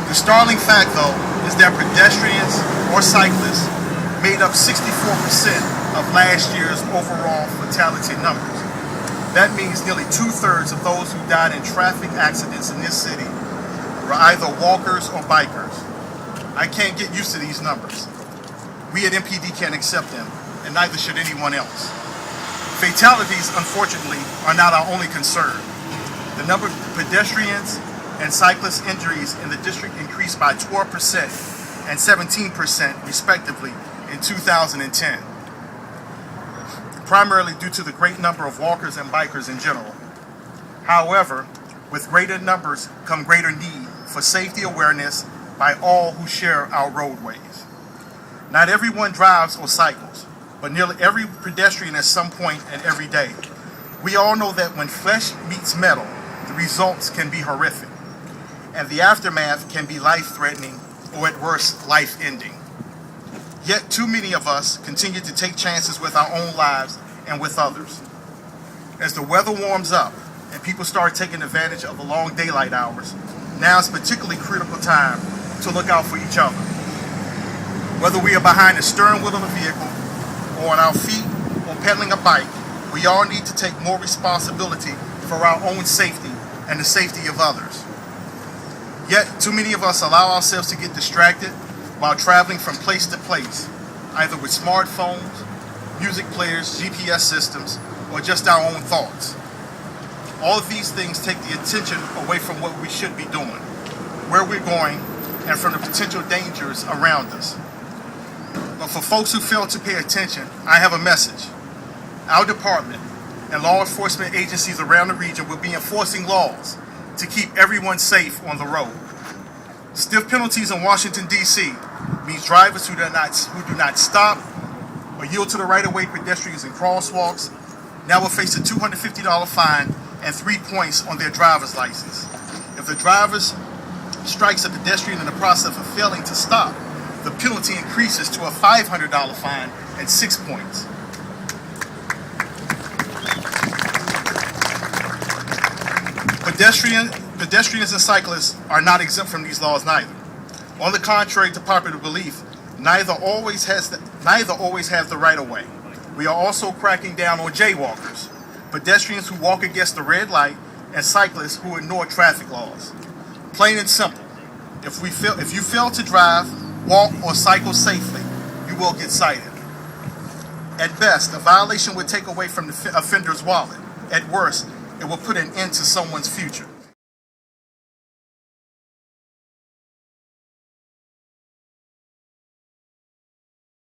The startling fact, though, is that pedestrians or cyclists made up 64% of last year's overall fatality numbers. That means nearly 2/3 of those who died in traffic accidents in this city were either walkers or bikers. I can't get used to these numbers. We at MPD can't accept them, and neither should anyone else. Fatalities, unfortunately, are not our only concern. The number of pedestrians and cyclist injuries in the district increased by 12% and 17% respectively in 2010, primarily due to the great number of walkers and bikers in general. However, with greater numbers come greater need for safety awareness by all who share our roadways. Not everyone drives or cycles, but nearly every pedestrian at some point and every day. We all know that when flesh meets metal, the results can be horrific, and the aftermath can be life-threatening or at worst, life-ending. Yet too many of us continue to take chances with our own lives and with others. As the weather warms up and people start taking advantage of the long daylight hours, now is particularly critical time to look out for each other. Whether we are behind the steering wheel of a vehicle, or on our feet, or pedaling a bike, we all need to take more responsibility for our own safety and the safety of others. Yet, too many of us allow ourselves to get distracted while traveling from place to place, either with smartphones, music players, GPS systems, or just our own thoughts. All of these things take the attention away from what we should be doing, where we're going, and from the potential dangers around us. But for folks who fail to pay attention, I have a message. Our department and law enforcement agencies around the region will be enforcing laws to keep everyone safe on the road. Stiff penalties in Washington, D.C. means drivers who do not stop or yield to the right-of-way pedestrians and crosswalks now will face a $250 fine and 3 points on their driver's license. If the driver strikes a pedestrian in the process of failing to stop, the penalty increases to a $500 fine and 6 points. Pedestrians and cyclists are not exempt from these laws neither. On the contrary to popular belief, neither always have the right of way. We are also cracking down on jaywalkers, pedestrians who walk against the red light, and cyclists who ignore traffic laws. Plain and simple, if you fail to drive, walk, or cycle safely, you will get cited. At best, a violation would take away from the offender's wallet. At worst, it will put an end to someone's future.